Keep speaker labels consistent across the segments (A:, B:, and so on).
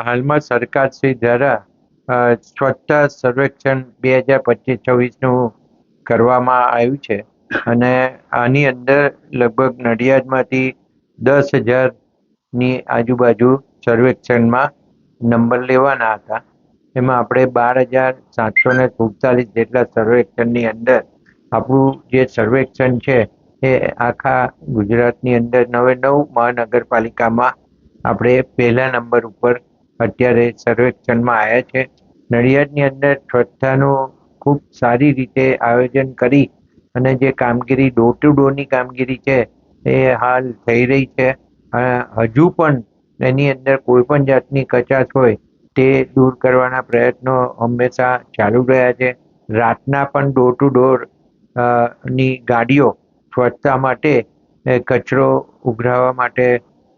A: હાલમાં સરકારશ્રી દ્વારા સ્વચ્છતા સર્વેક્ષણ 2025-26નું કરવામાં આવ્યું છે અને આની અંદર લગભગ નડિયાદમાંથી 10,000ની આજુબાજુ સર્વેક્ષણમાં નંબર લેવાના હતા. એમાં આપણે 12,747 જેટલા સર્વેક્ષણની અંદર આપણું જે સર્વેક્ષણ છે એ આખા ગુજરાતની અંદર 9 મહાનગરપાલિકામાં આપણે પહેલા નંબર ઉપર અત્યારે સર્વેક્ષણમાં આવ્યા છે. નડિયાદની અંદર સ્વચ્છતાનું ખૂબ સારી રીતે આયોજન કરી અને જે કામગીરી ડોર ટુ ડોરની કામગીરી છે એ હાલ થઈ રહી છે. હજુ પણ એની અંદર કોઈ પણ જાતની કચાશ હોય તે દૂર કરવાના પ્રયત્નો હંમેશા ચાલુ રહ્યા છે. રાતના પણ ડોર ટુ ડોર ની ગાડીઓ સ્વચ્છતા માટે કચરો ઉઘરાવવા માટે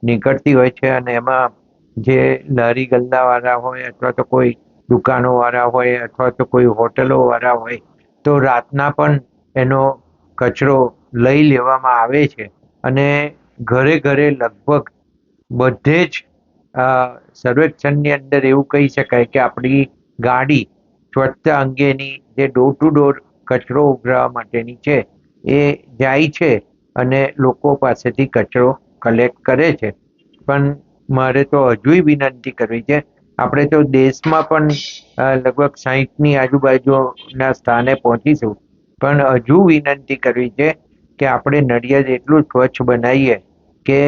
A: નીકળતી હોય છે અને એમાં જે લારી ગલ્લાવાળા હોય અથવા તો કોઈ દુકાનોવાળા હોય અથવા તો કોઈ હોટલોવાળા હોય તો રાતના પણ એનો કચરો લઈ લેવામાં આવે છે અને ઘરે ઘરે લગભગ બધે જ સર્વેક્ષણની અંદર એવું કહી શકાય કે આપણી ગાડી સ્વચ્છતા અંગેની જે ડોર ટુ ડોર કચરો ઉઘરાવવા માટેની છે એ જાય છે અને લોકો પાસેથી કચરો કલેક્ટ કરે છે. પણ મારે તો હજુય વિનંતી કરવી છે. આપણે તો દેશમાં પણ લગભગ 60ની આજુબાજુના સ્થાને પહોંચીશું, પણ હજુ વિનંતી કરવી છે કે આપણે નડિયાદ એટલું સ્વચ્છ બનાવીએ કે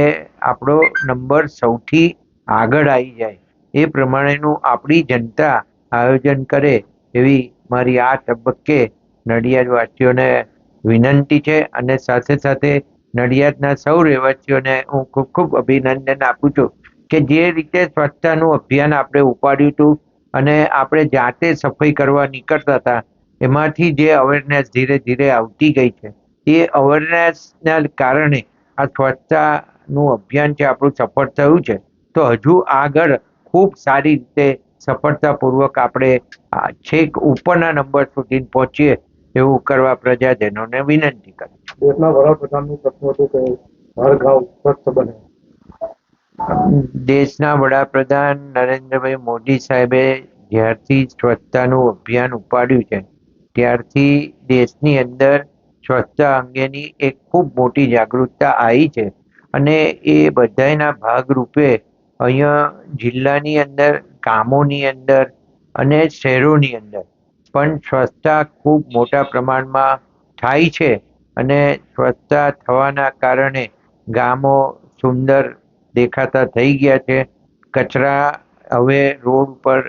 A: આપણો નંબર સૌથી આગળ આવી જાય. એ પ્રમાણેનું આપણી જનતા આયોજન કરે એવી મારી આ તબક્કે નડિયાદવાસીઓને વિનંતી છે અને સાથે સાથે નડિયાદના સૌ રહેવાસીઓને હું ખૂબ ખૂબ અભિનંદન આપું છું કે જે રીતે સ્વચ્છતાનું અભિયાન આપણે ઉપાડ્યું હતું અને આપણે જાતે સફાઈ કરવા નીકળતા હતા એમાંથી જે અવેરનેસ ધીરે ધીરે આવતી ગઈ છે એ અવેરનેસના કારણે આ સ્વચ્છતાનું અભિયાન છે આપણું સફળ થયું છે. તો હજુ આગળ ખૂબ સારી રીતે સફળતાપૂર્વક આપણે છેક ઉપરના નંબર સુધી પહોંચીએ એવું કરવા પ્રજાજનોને વિનંતી કરું.
B: દેશના વડાપ્રધાનનું સપનું હતું કે હર ગાંવ સ્વચ્છ બને.
A: દેશના વડાપ્રધાન નરેન્દ્રભાઈ મોદી સાહેબે જ્યારથી સ્વચ્છતાનું અભિયાન ઉપાડ્યું છે ત્યારથી દેશની અંદર સ્વચ્છતા અંગેની એક ખૂબ મોટી જાગૃતતા આવી છે અને એ બધાના ભાગરૂપે અહીંયા જિલ્લાની અંદર, ગામોની અંદર અને શહેરોની અંદર પણ સ્વચ્છતા ખૂબ મોટા પ્રમાણમાં થાય છે અને સ્વચ્છતા થવાના કારણે ગામો સુંદર દેખાતા થઈ ગયા છે. કચરા હવે રોડ ઉપર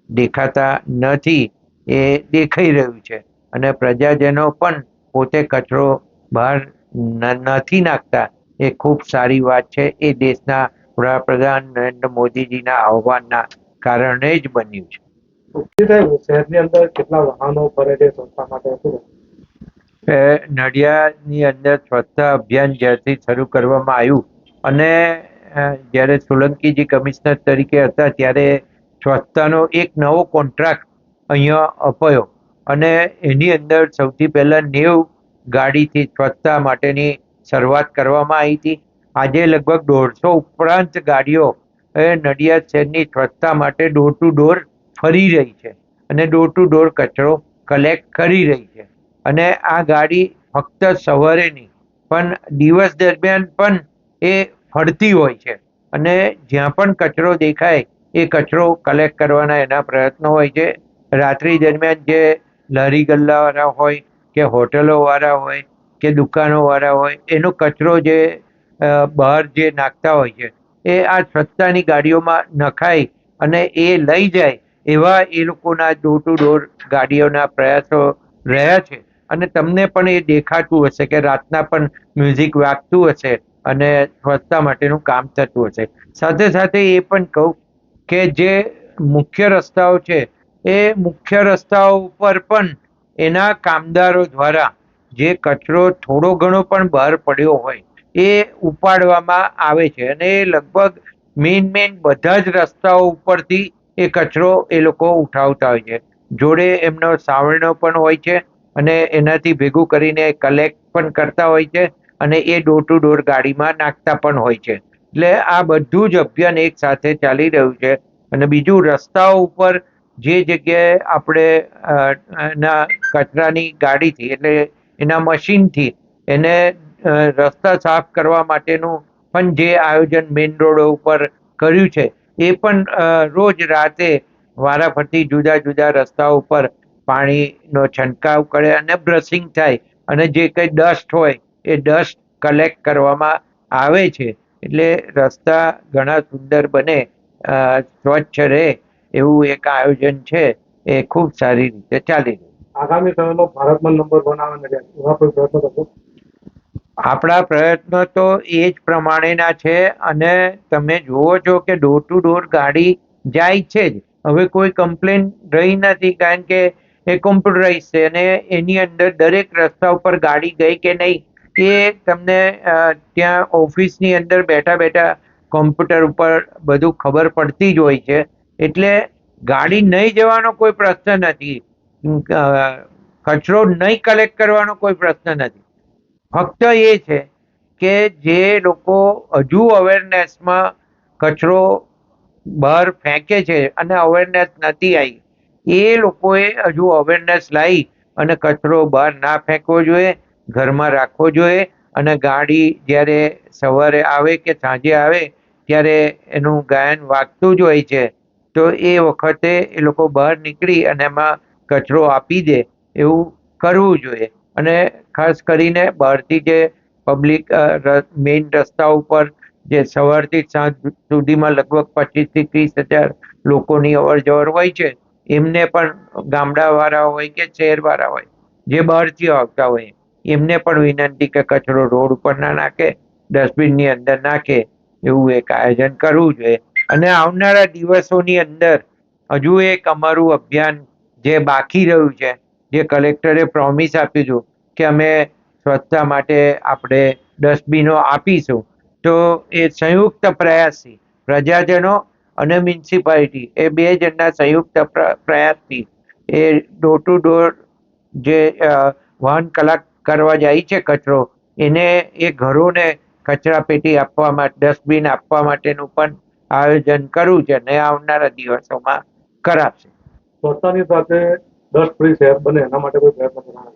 A: દેખાતા નથી એ દેખાઈ રહ્યું છે અને પ્રજાજનો પણ પોતે કચરો બહાર નથી નાખતા એ ખૂબ સારી વાત છે. એ દેશના વડાપ્રધાન નરેન્દ્ર મોદીજીના આહવાનના કારણે જ બન્યું છે.
B: શહેરની અંદર કેટલા વાહનો ફરે છે સ્વચ્છતા માટે શું?
A: નડિયાદની અંદર સ્વચ્છતા અભિયાન જ્યારથી શરૂ કરવામાં આવ્યું અને જ્યારે સોલંકીજી કમિશનર તરીકે હતા ત્યારે સ્વચ્છતાનો એક નવો કોન્ટ્રાક્ટ અહીંયા અપાયો અને એની અંદર સૌથી પહેલા 90 ગાડીથી સ્વચ્છતા માટેની શરૂઆત કરવામાં આવી હતી. આજે લગભગ 150 ઉપરાંત ગાડીઓ નડિયાદ શહેરની સ્વચ્છતા માટે ડોર ટુ ડોર ફરી રહી છે અને ડોર ટુ ડોર કચરો કલેક્ટ કરી રહી છે અને આ ગાડી ફક્ત સવારે નહીં પણ દિવસ દરમિયાન પણ એ ફરતી હોય છે અને જ્યાં પણ કચરો દેખાય એ કચરો કલેક્ટ કરવાના એના પ્રયત્નો હોય છે. રાત્રિ દરમિયાન જે લારી ગલ્લાવાળા હોય કે હોટલોવાળા હોય કે દુકાનોવાળા હોય એનો કચરો જે બહાર જે નાખતા હોય છે એ આ સ્વચ્છતાની ગાડીઓમાં નખાય અને એ લઈ જાય એવા એ લોકોના ડોર ટુ ડોર ગાડીઓના પ્રયાસો રહ્યા છે અને તમને પણ એ દેખાતું હશે કે રાતના પણ મ્યુઝિક વાગતું હશે અને સ્વચ્છતા માટેનું કામ થતું હશે. સાથે સાથે એ પણ કહું કે જે મુખ્ય રસ્તાઓ છે એ મુખ્ય રસ્તાઓ ઉપર પણ એના કામદારો દ્વારા જે કચરો થોડો ઘણો પણ બહાર પડ્યો હોય એ ઉપાડવામાં આવે છે અને એ લગભગ મેઇન બધા જ રસ્તાઓ ઉપરથી એ કચરો એ લોકો ઉઠાવતા હોય છે. જોડે એમનો સાવરણો પણ હોય છે અને એનાથી ભેગું કરીને કલેક્ટ પણ કરતા હોય છે અને એ ડોર ટુ ડોર ગાડીમાં નાખતા પણ હોય છે. એટલે આ બધું જ અભિયાન એક સાથે ચાલી રહ્યું છે. અને બીજું, રસ્તાઓ ઉપર જે જગ્યાએ આપણે એના કચરાની ગાડીથી એટલે એના મશીનથી એને રસ્તા સાફ કરવા માટેનું પણ જે આયોજન મેઇન રોડો ઉપર કર્યું છે, એ પણ રોજ રાતે વારાફરતી જુદા જુદા રસ્તાઓ ઉપર પાણીનો છંટકાવ કરે અને બ્રશિંગ થાય અને જે કંઈ ડસ્ટ હોય એ ડસ્ટ કલેક્ટ કરવામાં આવે છે. એટલે રસ્તા ઘણા સુંદર બને, સ્વચ્છ રહે એવું એક આયોજન છે. એ ખૂબ સારી રીતે ચાલી રહ્યું.
B: આગામી સમયમાં ભારતમાં નંબર 1 આવે એવા કોઈ પ્રયત્નો કરશો?
A: આપણા પ્રયત્નો તો એ જ પ્રમાણેના છે. અને તમે જુઓ છો કે ડોર ટુ ડોર ગાડી જાય છે જ. હવે કોઈ કમ્પ્લેન રહી નથી, કારણ કે એ કોમ્પ્યુટરાઇઝ છે અને એની અંદર દરેક રસ્તા ઉપર ગાડી ગઈ કે નહીં એ તમને ત્યાં ઓફિસની અંદર બેઠા બેઠા કોમ્પ્યુટર ઉપર બધું ખબર પડતી જ હોય છે. એટલે ગાડી નહીં જવાનો કોઈ પ્રશ્ન નથી, કચરો નહીં કલેક્ટ કરવાનો કોઈ પ્રશ્ન નથી. ફક્ત એ છે કે જે લોકો હજુ અવેરનેસમાં કચરો બહાર ફેંકે છે અને અવેરનેસ નથી આવી, એ લોકોએ હજુ અવેરનેસ લાવી અને કચરો બહાર ના ફેંકવો જોઈએ, ઘરમાં રાખવો જોઈએ. અને ગાડી જ્યારે સવારે આવે કે સાંજે આવે ત્યારે એનું ગાયન વાગતું જ હોય છે, તો એ વખતે એ લોકો બહાર નીકળી અને એમાં કચરો આપી દે એવું કરવું જોઈએ. અને ખાસ કરીને બહારથી જે પબ્લિક મેઇન રસ્તા ઉપર જે સવારથી સાંજ સુધીમાં લગભગ 25,000 થી 30,000 લોકોની અવર જવર હોય છે, એમને પણ ગામડાવાળા હોય કે શહેરવાળા હોય જે બહારથી આવતા હોય એમને પણ વિનંતી કે કચરો રોડ ઉપર ના નાખે, ડસ્ટબિનની અંદર નાખે એવું એક આયોજન કરવું જોઈએ. અને આવનારા દિવસોની અંદર હજુ એક અમારું અભિયાન જે બાકી રહ્યું છે, જે કલેક્ટરે પ્રોમિસ આપ્યું હતું કે અમે સ્વચ્છતા માટે આપણે ડસ્ટબિનો આપીશું, તો એ સંયુક્ત પ્રયાસથી પ્રજાજનો અને મ્યુનિસિપાલિટી એ બે જણના સંયુક્ત પ્રયાસથી એ ડોર ટુ ડોર જે વાહન કલાક કરવા જાય છે કચરો, એને એ ઘરોને કચરા પેટી આપવા માટે, ડસ્ટબિન આપવા માટેનું પણ આયોજન કરવું છે અને આવનારા દિવસોમાં કરાશે.
B: સ્વચ્છતાની સાથે ડસ્ટ ફ્રી શહેર બને એના માટે કોઈ પ્રયત્ન કરવાના?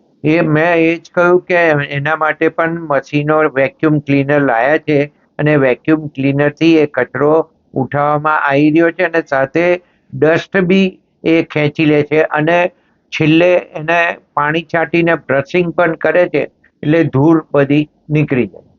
A: મેં એ જ કહ્યું કે એના માટે પણ મશીનો વેક્યુમ ક્લીનર લાયા છે અને વેક્યુમ ક્લીનરથી એ કચરો ઉઠાવવામાં આવી રહ્યો છે અને સાથે ડસ્ટ બી એ ખેંચી લે છે અને છેલ્લે એને પાણી છાંટીને બ્રશિંગ પણ કરે છે, એટલે ધૂળ બધી નીકળી જાય.